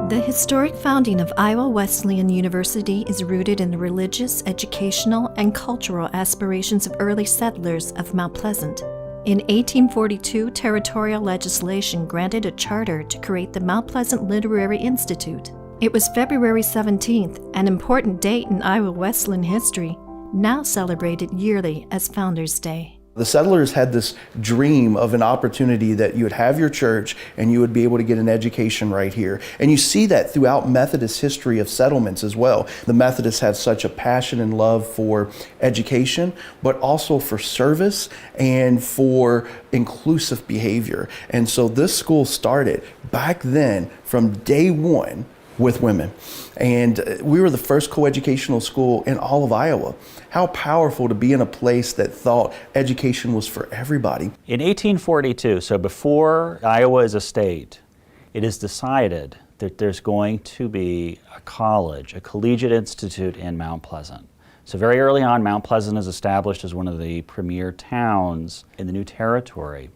The historic founding of Iowa Wesleyan University is rooted in the religious, educational, and cultural aspirations of early settlers of Mount Pleasant. In 1842, territorial legislation granted a charter to create the Mount Pleasant Literary Institute. It was February 17th, an important date in Iowa Wesleyan history, now celebrated yearly as Founders Day. The settlers had this dream of an opportunity that you would have your church and you would be able to get an education right here. And you see that throughout Methodist history of settlements as well. The Methodists had such a passion and love for education, but also for service and for inclusive behavior. And so this school started back then from day one with women. And we were the first coeducational school in all of Iowa. How powerful to be in a place that thought education was for everybody. In 1842, so before Iowa is a state, it is decided that there's going to be a college, a collegiate institute in Mount Pleasant. So very early on, Mount Pleasant is established as one of the premier towns in the new territory.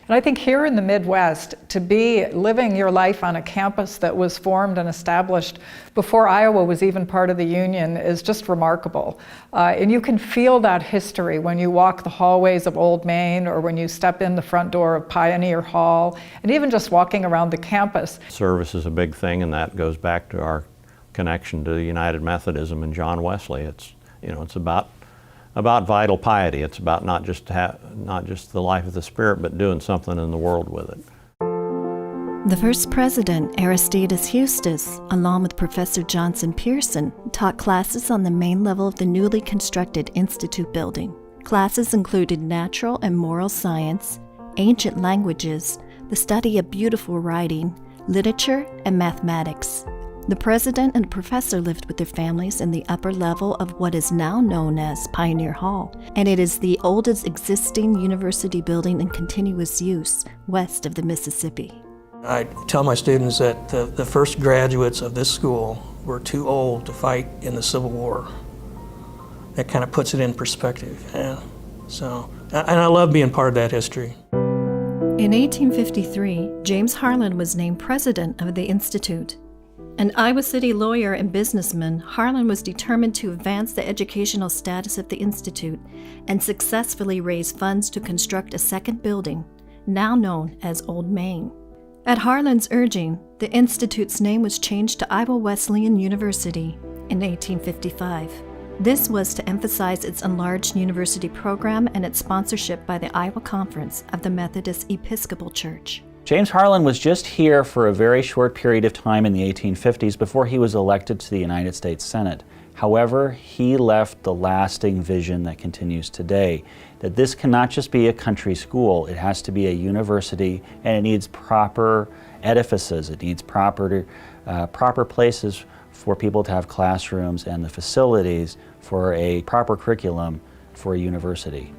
And I think here in the Midwest, to be living your life on a campus that was formed and established before Iowa was even part of the Union is just remarkable. And you can feel that history when you walk the hallways of Old Main or when you step in the front door of Pioneer Hall, and even just walking around the campus. Service is a big thing, and that goes back to our connection to United Methodism and John Wesley. It's about vital piety. It's about not just the life of the Spirit, but doing something in the world with it. The first president, Aristides Eustis, along with Professor Johnson Pearson, taught classes on the main level of the newly constructed Institute building. Classes included natural and moral science, ancient languages, the study of beautiful writing, literature, and mathematics. The president and professor lived with their families in the upper level of what is now known as Pioneer Hall, and it is the oldest existing university building in continuous use west of the Mississippi. I tell my students that the first graduates of this school were too old to fight in the Civil War. That kind of puts it in perspective. Yeah. And I love being part of that history. In 1853, James Harlan was named president of the Institute. An Iowa City lawyer and businessman, Harlan was determined to advance the educational status of the Institute and successfully raise funds to construct a second building, now known as Old Main. At Harlan's urging, the Institute's name was changed to Iowa Wesleyan University in 1855. This was to emphasize its enlarged university program and its sponsorship by the Iowa Conference of the Methodist Episcopal Church. James Harlan was just here for a very short period of time in the 1850s before he was elected to the United States Senate. However, he left the lasting vision that continues today, that this cannot just be a country school, it has to be a university, and it needs proper edifices, it needs proper places for people to have classrooms and the facilities for a proper curriculum for a university.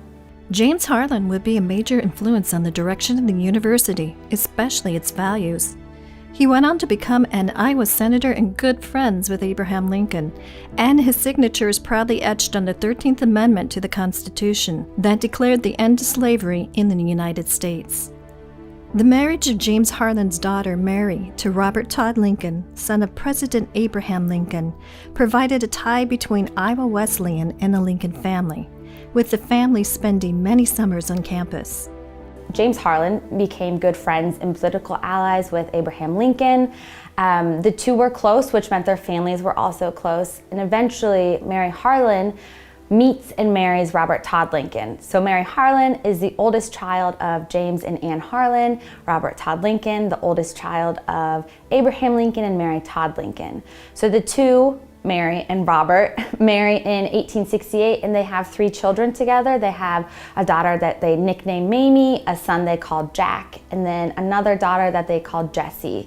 James Harlan would be a major influence on the direction of the university, especially its values. He went on to become an Iowa senator and good friends with Abraham Lincoln, and his signature is proudly etched on the 13th Amendment to the Constitution that declared the end to slavery in the United States. The marriage of James Harlan's daughter, Mary, to Robert Todd Lincoln, son of President Abraham Lincoln, provided a tie between Iowa Wesleyan and the Lincoln family, with the family spending many summers on campus. James Harlan became good friends and political allies with Abraham Lincoln. The two were close, which meant their families were also close. And eventually, Mary Harlan meets and marries Robert Todd Lincoln. So Mary Harlan is the oldest child of James and Ann Harlan. Robert Todd Lincoln, the oldest child of Abraham Lincoln and Mary Todd Lincoln. So the two, Mary and Robert, marry in 1868, and they have 3 children together. They have a daughter that they nicknamed Mamie, a son they called Jack, and then another daughter that they called Jessie.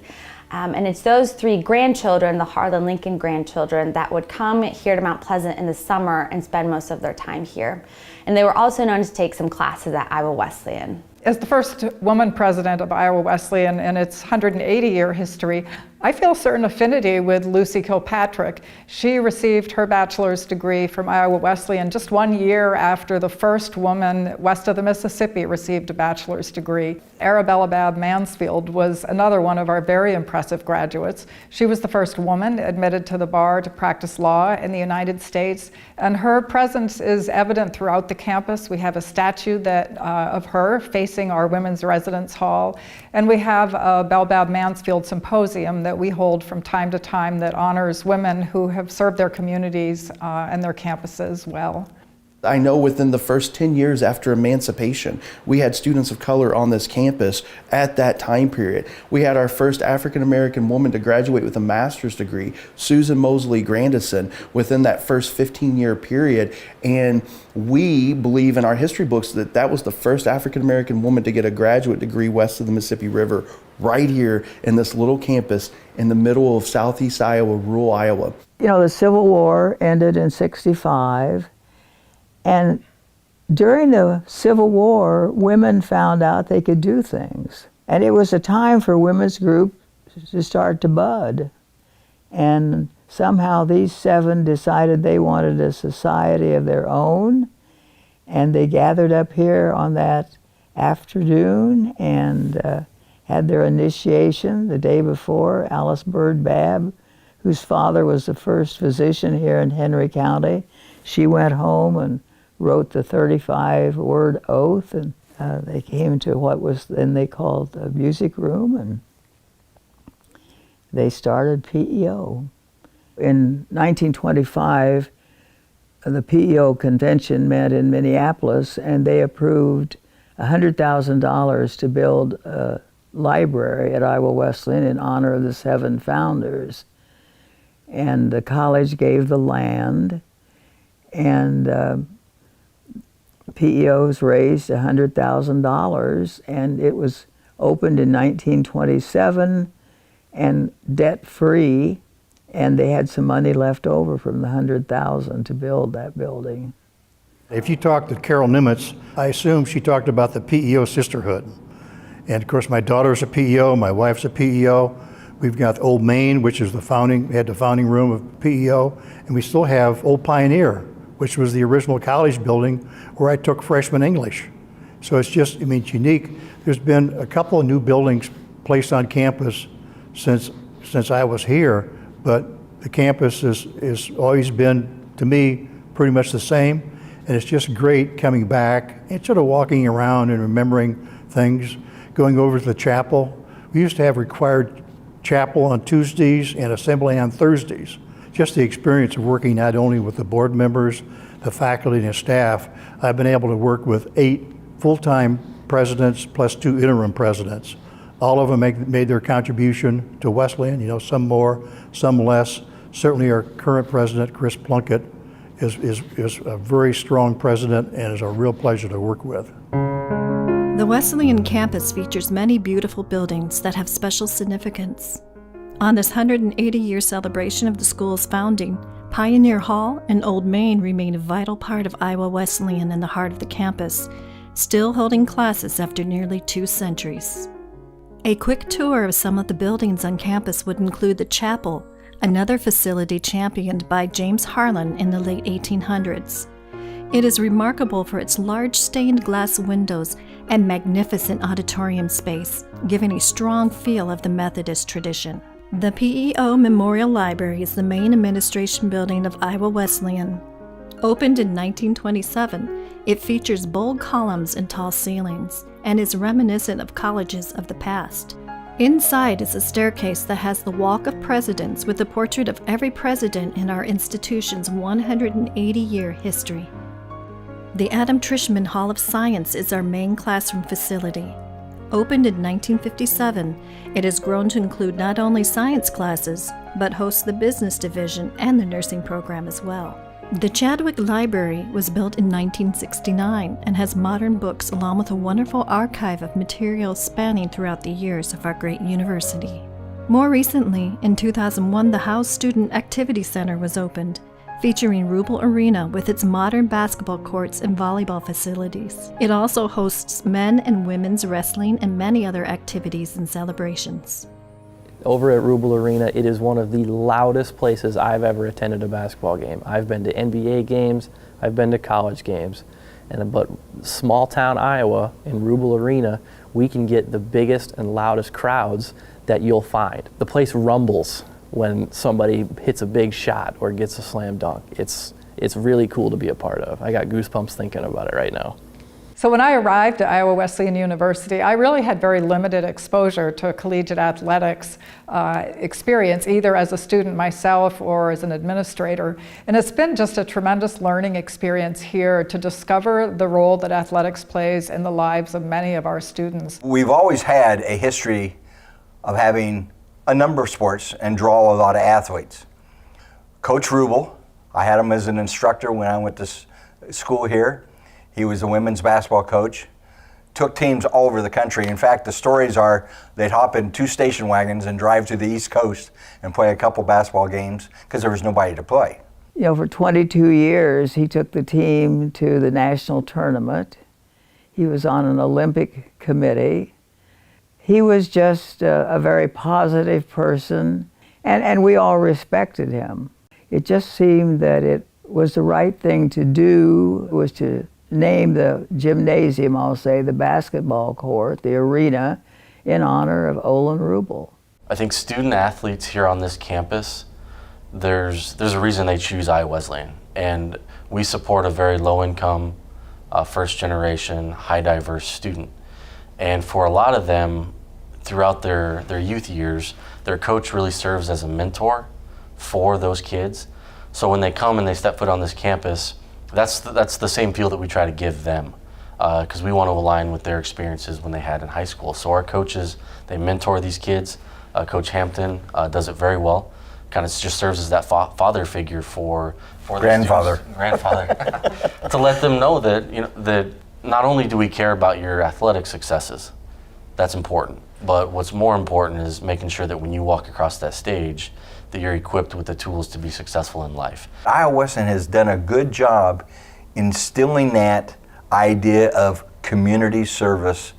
And it's those 3 grandchildren, the Harlan-Lincoln grandchildren, that would come here to Mount Pleasant in the summer and spend most of their time here. And they were also known to take some classes at Iowa Wesleyan. As the first woman president of Iowa Wesleyan in its 180-year history, I feel a certain affinity with Lucy Kilpatrick. She received her bachelor's degree from Iowa Wesleyan just 1 year after the first woman west of the Mississippi received a bachelor's degree. Arabella Babb Mansfield was another one of our very impressive graduates. She was the first woman admitted to the bar to practice law in the United States, and her presence is evident throughout the campus. We have a statue of her facing our Women's Residence Hall, and we have a Belle Babb Mansfield Symposium that we hold from time to time that honors women who have served their communities and their campuses well. I know within the first 10 years after emancipation, we had students of color on this campus at that time period. We had our first African-American woman to graduate with a master's degree, Susan Mosley Grandison, within that first 15-year period. And we believe in our history books that that was the first African-American woman to get a graduate degree west of the Mississippi River, right here in this little campus in the middle of southeast Iowa, rural Iowa. You know, the Civil War ended in '65. And during the Civil War, women found out they could do things. And it was a time for women's groups to start to bud. And somehow these 7 decided they wanted a society of their own. And they gathered up here on that afternoon and had their initiation the day before. Alice Bird Babb, whose father was the first physician here in Henry County, she went home and wrote the 35-word oath, and they came to what was then they called the music room, and they started PEO. In 1925, the PEO convention met in Minneapolis, and they approved $100,000 to build a library at Iowa Wesleyan in honor of the 7 founders. And the college gave the land, and PEOs raised $100,000, and it was opened in 1927 and debt-free, and they had some money left over from the $100,000 to build that building. If you talk to Carol Nimitz, I assume she talked about the PEO sisterhood. And of course, my daughter's a PEO, my wife's a PEO. We've got Old Main, which is had the founding room of PEO, and we still have Old Pioneer, which was the original college building where I took freshman English. So it's just, I mean, it's unique. There's been a couple of new buildings placed on campus since I was here, but the campus has always been, to me, pretty much the same. And it's just great coming back and sort of walking around and remembering things, going over to the chapel. We used to have required chapel on Tuesdays and assembly on Thursdays. Just the experience of working not only with the board members, the faculty and the staff, I've been able to work with 8 full-time presidents plus 2 interim presidents. All of them made their contribution to Wesleyan, you know, some more, some less. Certainly our current president, Chris Plunkett, is a very strong president and is a real pleasure to work with. The Wesleyan campus features many beautiful buildings that have special significance. On this 180-year celebration of the school's founding, Pioneer Hall and Old Main remain a vital part of Iowa Wesleyan in the heart of the campus, still holding classes after nearly 2 centuries. A quick tour of some of the buildings on campus would include the chapel, another facility championed by James Harlan in the late 1800s. It is remarkable for its large stained glass windows and magnificent auditorium space, giving a strong feel of the Methodist tradition. The PEO Memorial Library is the main administration building of Iowa Wesleyan. Opened in 1927, it features bold columns and tall ceilings and is reminiscent of colleges of the past. Inside is a staircase that has the Walk of Presidents with a portrait of every president in our institution's 180-year history. The Adam Trishman Hall of Science is our main classroom facility. Opened in 1957, it has grown to include not only science classes, but hosts the business division and the nursing program as well. The Chadwick Library was built in 1969 and has modern books along with a wonderful archive of materials spanning throughout the years of our great university. More recently, in 2001, the House Student Activity Center was opened, featuring Rubel Arena with its modern basketball courts and volleyball facilities. It also hosts men and women's wrestling and many other activities and celebrations. Over at Rubel Arena, it is one of the loudest places I've ever attended a basketball game. I've been to NBA games, I've been to college games, but small town Iowa in Rubel Arena, we can get the biggest and loudest crowds that you'll find. The place rumbles when somebody hits a big shot or gets a slam dunk. It's really cool to be a part of. I got goosebumps thinking about it right now. So when I arrived at Iowa Wesleyan University, I really had very limited exposure to collegiate athletics experience, either as a student myself or as an administrator. And it's been just a tremendous learning experience here to discover the role that athletics plays in the lives of many of our students. We've always had a history of having a number of sports and draw a lot of athletes. Coach Rubel, I had him as an instructor when I went to school here. He was a women's basketball coach, took teams all over the country. In fact, the stories are they'd hop in 2 station wagons and drive to the East Coast and play a couple basketball games because there was nobody to play. You know, for 22 years, he took the team to the national tournament. He was on an Olympic committee. He was just a very positive person, and we all respected him. It just seemed that it was the right thing to do, was to name the gymnasium, I'll say, the basketball court, the arena, in honor of Olin Rubel. I think student athletes here on this campus, there's a reason they choose Iowa Wesleyan. And we support a very low-income, first-generation, high-diverse student. And for a lot of them, throughout their youth years, their coach really serves as a mentor for those kids. So when they come and they step foot on this campus, that's the same feel that we try to give them, because we want to align with their experiences when they had in high school. So our coaches, they mentor these kids. Coach Hampton does it very well. Kind of just serves as that father figure for Grandfather. To let them know that that not only do we care about your athletic successes, that's important, but what's more important is making sure that when you walk across that stage, that you're equipped with the tools to be successful in life. Iowa Wesleyan has done a good job instilling that idea of community service,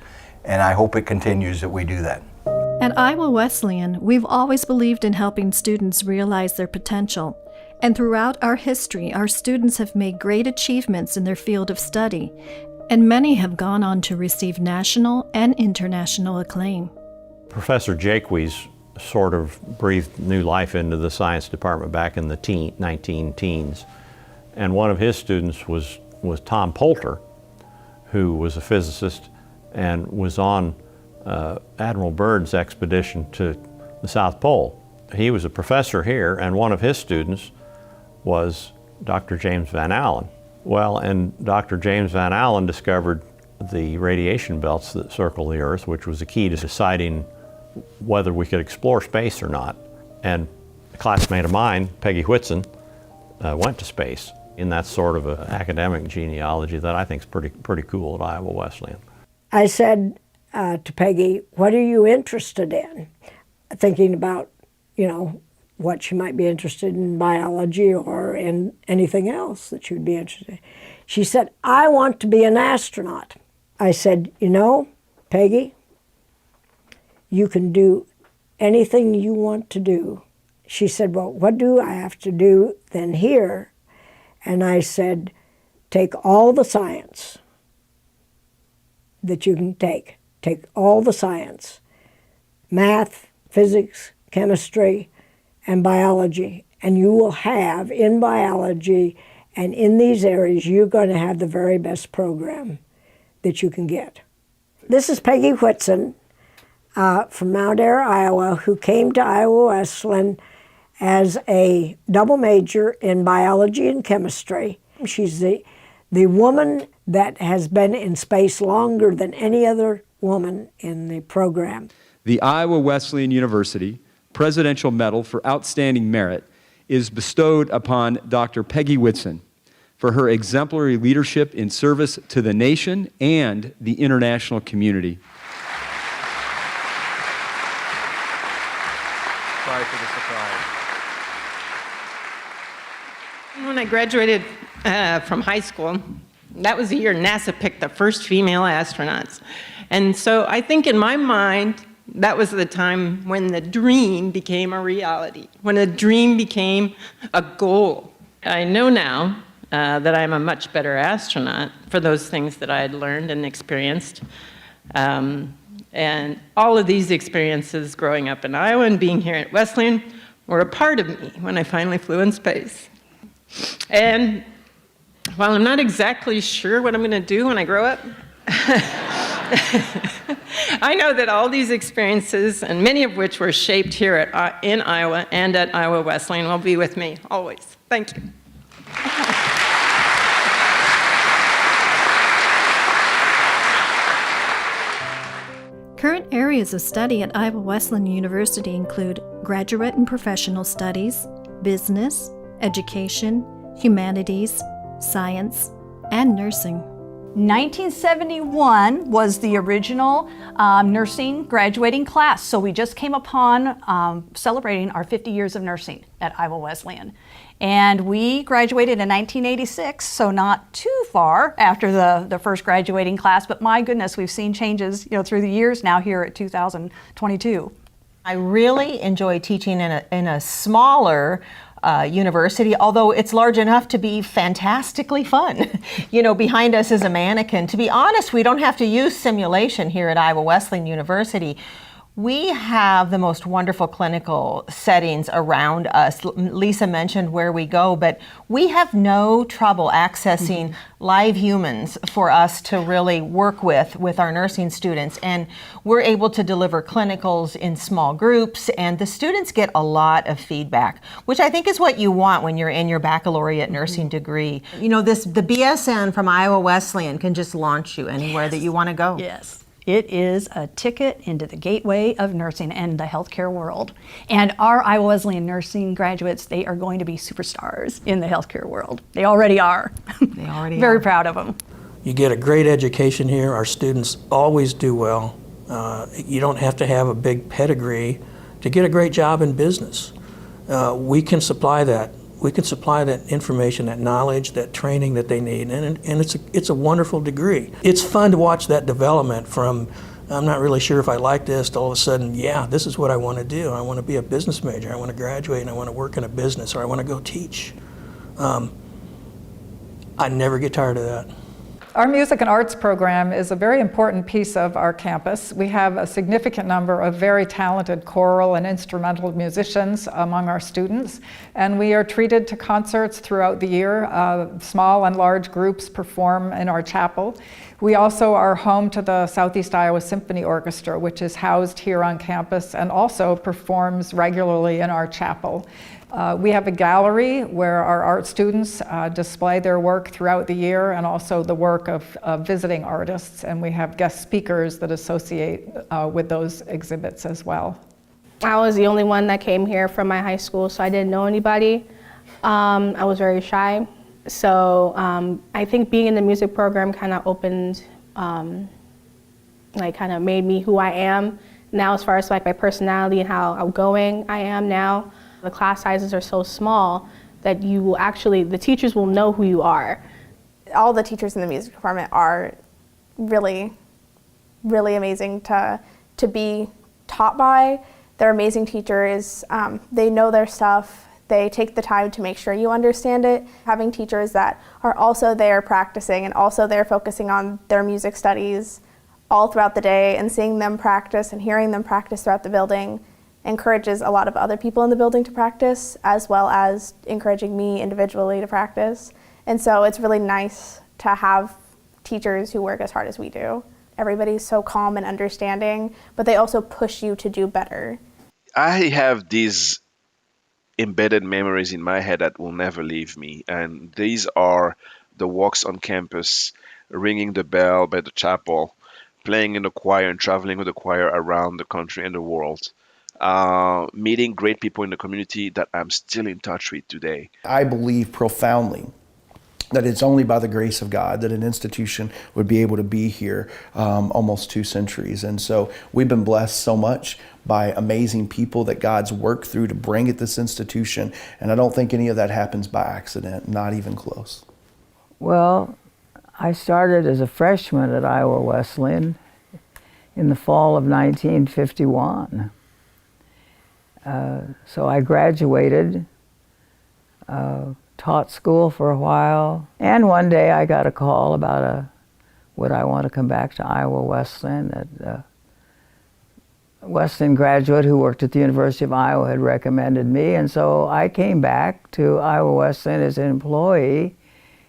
and I hope it continues that we do that. At Iowa Wesleyan, we've always believed in helping students realize their potential. And throughout our history, our students have made great achievements in their field of study, and many have gone on to receive national and international acclaim. Professor Jaques sort of breathed new life into the science department back in the 19 teens. And one of his students was Tom Poulter, who was a physicist and was on Admiral Byrd's expedition to the South Pole. He was a professor here, and one of his students was Dr. James Van Allen. Well, and Dr. James Van Allen discovered the radiation belts that circle the Earth, which was the key to deciding whether we could explore space or not. And a classmate of mine, Peggy Whitson, went to space in that sort of an academic genealogy that I think is pretty cool at Iowa Wesleyan. I said to Peggy, what are you interested in? Thinking about, what she might be interested in biology or in anything else that she would be interested in. She said, I want to be an astronaut. I said, Peggy, you can do anything you want to do. She said, well, what do I have to do then here? And I said, take all the science that you can take. Take all the science, math, physics, chemistry, and biology. And you will have, in biology and in these areas, you're going to have the very best program that you can get. This is Peggy Whitson from Mount Ayr, Iowa, who came to Iowa Wesleyan as a double major in biology and chemistry. She's the woman that has been in space longer than any other woman in the program. The Iowa Wesleyan University Presidential Medal for Outstanding Merit is bestowed upon Dr. Peggy Whitson for her exemplary leadership in service to the nation and the international community. Sorry for the surprise. When I graduated from high school, that was the year NASA picked the first female astronauts. And so I think in my mind, that was the time when the dream became a reality, when a dream became a goal. I know now that I'm a much better astronaut for those things that I had learned and experienced. And all of these experiences growing up in Iowa and being here at Wesleyan were a part of me when I finally flew in space. And while I'm not exactly sure what I'm going to do when I grow up, I know that all these experiences, and many of which were shaped here in Iowa and at Iowa Wesleyan, will be with me always. Thank you. Current areas of study at Iowa Wesleyan University include graduate and professional studies, business, education, humanities, science, and nursing. 1971 was the original nursing graduating class, so we just came upon celebrating our 50 years of nursing at Iowa Wesleyan. And we graduated in 1986, so not too far after the first graduating class, but my goodness, we've seen changes through the years now here at 2022. I really enjoy teaching in a smaller university, although it's large enough to be fantastically fun. Behind us is a mannequin. To be honest, we don't have to use simulation here at Iowa Wesleyan University. We have the most wonderful clinical settings around us. Lisa mentioned where we go, but we have no trouble accessing live humans for us to really work with our nursing students. And we're able to deliver clinicals in small groups, and the students get a lot of feedback, which I think is what you want when you're in your baccalaureate nursing degree. The BSN from Iowa Wesleyan can just launch you anywhere that you want to go. Yes. It is a ticket into the gateway of nursing and the healthcare world. And our Iowa Wesleyan nursing graduates, they are going to be superstars in the healthcare world. They already are. They already Very are. proud of them. You get a great education here. Our students always do well. You don't have to have a big pedigree to get a great job in business. We can supply that. We can supply that information, that knowledge, that training that they need, and it's a wonderful degree. It's fun to watch that development from, I'm not really sure if I like this, to all of a sudden, yeah, this is what I want to do. I want to be a business major. I want to graduate and I want to work in a business, or I want to go teach. I never get tired of that. Our music and arts program is a very important piece of our campus. We have a significant number of very talented choral and instrumental musicians among our students, and we are treated to concerts throughout the year. Small and large groups perform in our chapel. We also are home to the Southeast Iowa Symphony Orchestra, which is housed here on campus and also performs regularly in our chapel. We have a gallery where our art students display their work throughout the year, and also the work of visiting artists, and we have guest speakers that associate with those exhibits as well. I was the only one that came here from my high school, so I didn't know anybody. I was very shy, so I think being in the music program kind of opened, kind of made me who I am now, as far as my personality and how outgoing I am now. The class sizes are so small that you will the teachers will know who you are. All the teachers in the music department are really, really amazing to be taught by. They're amazing teachers. They know their stuff. They take the time to make sure you understand it. Having teachers that are also there practicing and also there focusing on their music studies all throughout the day, and seeing them practice and hearing them practice throughout the building encourages a lot of other people in the building to practice, as well as encouraging me individually to practice. And so it's really nice to have teachers who work as hard as we do. Everybody's so calm and understanding, but they also push you to do better. I have these embedded memories in my head that will never leave me, and these are the walks on campus, ringing the bell by the chapel, playing in the choir and traveling with the choir around the country and the world. Meeting great people in the community that I'm still in touch with today. I believe profoundly that it's only by the grace of God that an institution would be able to be here almost 2 centuries. And so we've been blessed so much by amazing people that God's worked through to bring at this institution. And I don't think any of that happens by accident, not even close. Well, I started as a freshman at Iowa Wesleyan in the fall of 1951. So I graduated, taught school for a while, and one day I got a call about would I want to come back to Iowa Wesleyan. A Wesleyan graduate who worked at the University of Iowa had recommended me, and so I came back to Iowa Wesleyan as an employee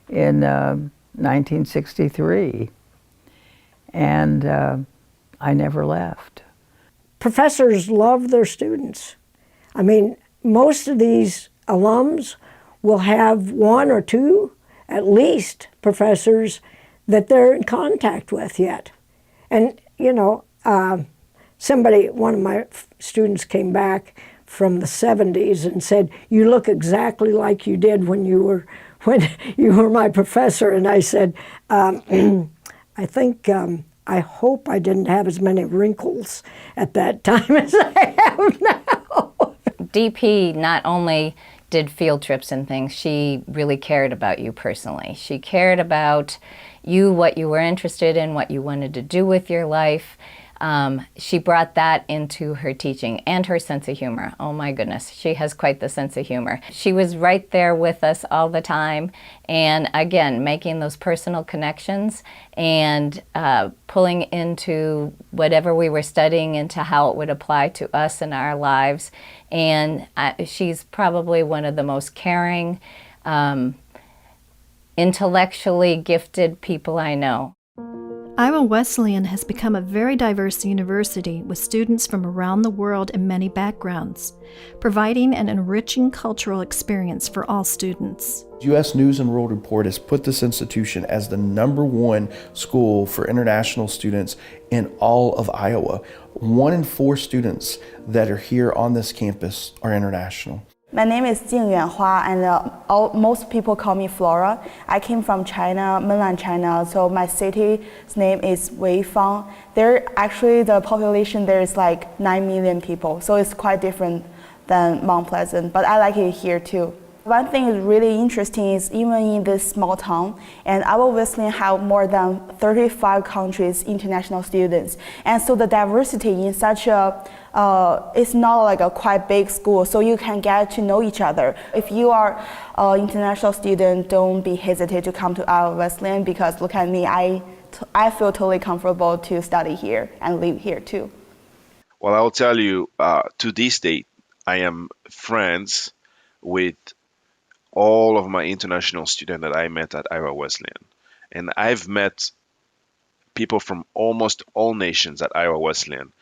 in 1963, and I never left. Professors love their students. I mean, most of these alums will have one or two, at least, professors that they're in contact with yet. And, you know, one of my students came back from the 70s and said, "You look exactly like you did when you were my professor." And I said, I hope I didn't have as many wrinkles at that time as I have now. DP not only did field trips and things, she really cared about you personally. She cared about you, what you were interested in, what you wanted to do with your life. She brought that into her teaching, and her sense of humor. Oh my goodness, she has quite the sense of humor. She was right there with us all the time, and again, making those personal connections and pulling into whatever we were studying into how it would apply to us in our lives. And she's probably one of the most caring, intellectually gifted people I know. Iowa Wesleyan has become a very diverse university with students from around the world and many backgrounds, providing an enriching cultural experience for all students. U.S. News and World Report has put this institution as the #1 school for international students in all of Iowa. 1 in 4 students that are here on this campus are international. My name is Jing Yuanhua, and most people call me Flora. I came from China, mainland China, so my city's name is Weifang. The population there is like 9 million people, so it's quite different than Mount Pleasant, but I like it here too. One thing is really interesting is even in this small town, and Iowa Wesleyan have more than 35 countries international students, and so the diversity in such a it's not like a quite big school, so you can get to know each other. If you are an international student, don't be hesitant to come to Iowa Wesleyan, because look at me, I feel totally comfortable to study here and live here too. Well, I'll tell you, to this date, I am friends with all of my international students that I met at Iowa Wesleyan. And I've met people from almost all nations at Iowa Wesleyan.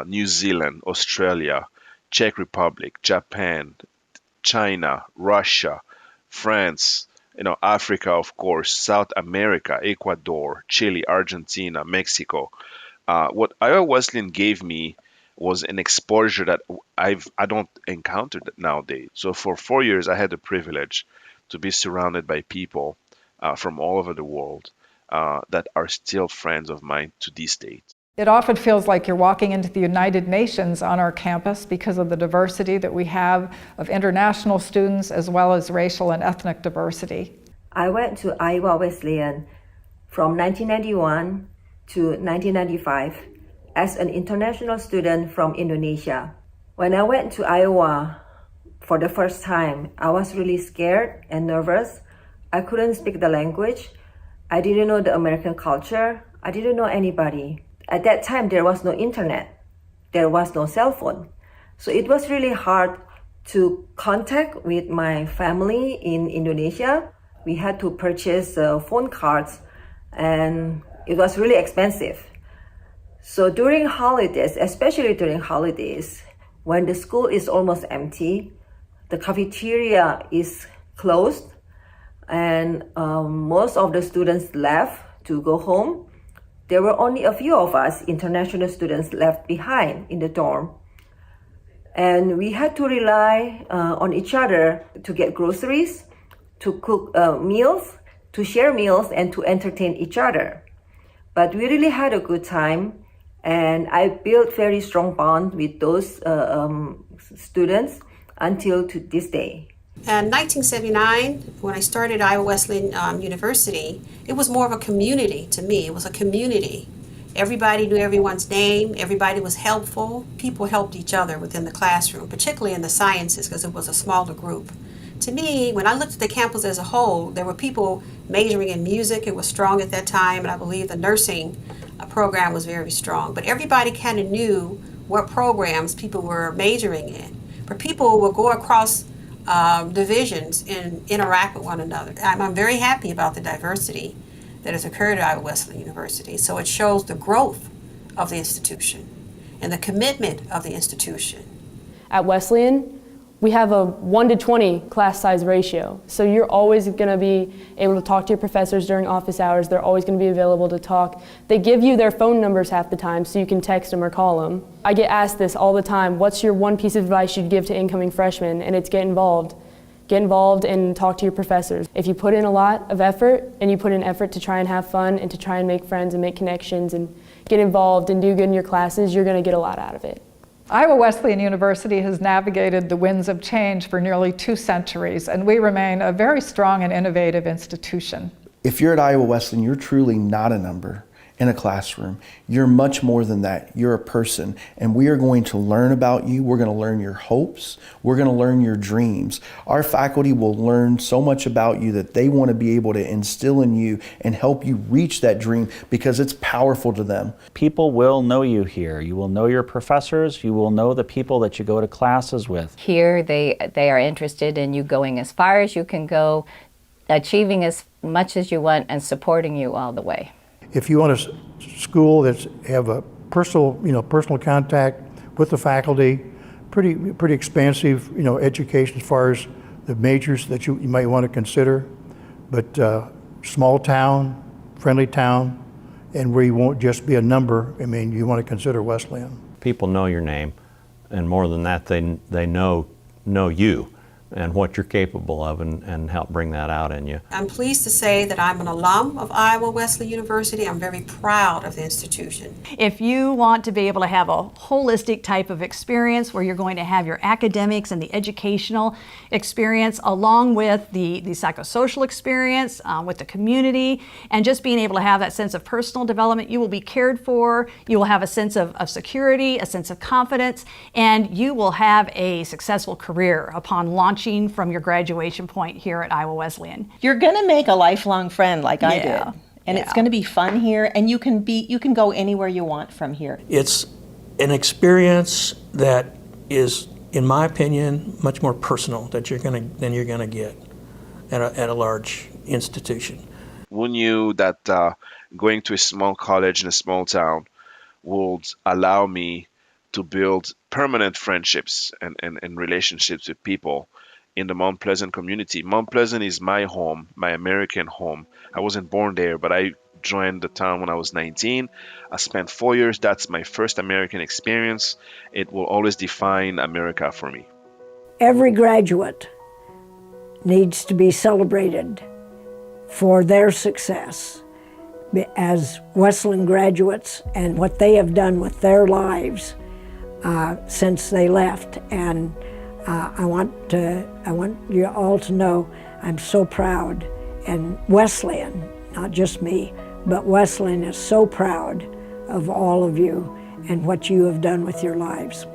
New Zealand, Australia, Czech Republic, Japan, China, Russia, France, Africa, of course, South America, Ecuador, Chile, Argentina, Mexico. What Iowa Wesleyan gave me was an exposure that I don't encounter nowadays. So for 4 years, I had the privilege to be surrounded by people from all over the world that are still friends of mine to this date. It often feels like you're walking into the United Nations on our campus because of the diversity that we have of international students as well as racial and ethnic diversity. I went to Iowa Wesleyan from 1991 to 1995 as an international student from Indonesia. When I went to Iowa for the first time, I was really scared and nervous. I couldn't speak the language. I didn't know the American culture. I didn't know anybody. At that time, there was no internet. There was no cell phone. So it was really hard to contact with my family in Indonesia. We had to purchase phone cards, and it was really expensive. So during holidays, especially during holidays, when the school is almost empty, the cafeteria is closed, and most of the students left to go home. There were only a few of us international students left behind in the dorm. And we had to rely on each other to get groceries, to cook meals, to share meals, and to entertain each other. But we really had a good time. And I built very strong bond with those students until to this day. In 1979, when I started Iowa Wesleyan University, it was more of a community to me. It was a community. Everybody knew everyone's name, everybody was helpful. People helped each other within the classroom, particularly in the sciences because it was a smaller group. To me, when I looked at the campus as a whole, there were people majoring in music. It was strong at that time, and I believe the nursing program was very strong. But everybody kind of knew what programs people were majoring in. But people would go across divisions and interact with one another. I'm very happy about the diversity that has occurred at Iowa Wesleyan University. So it shows the growth of the institution and the commitment of the institution. At Wesleyan, we have a 1 to 20 class size ratio. So you're always going to be able to talk to your professors during office hours. They're always going to be available to talk. They give you their phone numbers half the time so you can text them or call them. I get asked this all the time, what's your one piece of advice you'd give to incoming freshmen? And it's get involved. Get involved and talk to your professors. If you put in a lot of effort and you put in effort to try and have fun and to try and make friends and make connections and get involved and do good in your classes, you're going to get a lot out of it. Iowa Wesleyan University has navigated the winds of change for nearly 2 centuries, and we remain a very strong and innovative institution. If you're at Iowa Wesleyan, you're truly not a number in a classroom. You're much more than that. You're a person, and we are going to learn about you. We're going to learn your hopes. We're going to learn your dreams. Our faculty will learn so much about you that they want to be able to instill in you and help you reach that dream because it's powerful to them. People will know you here. You will know your professors. You will know the people that you go to classes with. Here they are interested in you going as far as you can go, achieving as much as you want, and supporting you all the way. If you want a school that's have a personal contact with the faculty, pretty expansive, education as far as the majors that you might want to consider, but small town, friendly town, and where you won't just be a number. I mean, you want to consider Wesleyan. People know your name, and more than that, they know you and what you're capable of, and help bring that out in you. I'm pleased to say that I'm an alum of Iowa Wesleyan University. I'm very proud of the institution. If you want to be able to have a holistic type of experience where you're going to have your academics and the educational experience along with the psychosocial experience with the community, and just being able to have that sense of personal development, you will be cared for, you will have a sense of security, a sense of confidence, and you will have a successful career upon launching from your graduation point here at Iowa Wesleyan. You're going to make a lifelong friend like I did. And it's going to be fun here, and you can go anywhere you want from here. It's an experience that is, in my opinion, much more personal than you're going to get at a large institution. Who knew that going to a small college in a small town would allow me to build permanent friendships and relationships with people in the Mount Pleasant community. Mount Pleasant is my home, my American home. I wasn't born there, but I joined the town when I was 19. I spent 4 years. That's my first American experience. It will always define America for me. Every graduate needs to be celebrated for their success as Wesleyan graduates and what they have done with their lives since they left. And I want you all to know I'm so proud, and Wesleyan, not just me, but Wesleyan is so proud of all of you and what you have done with your lives.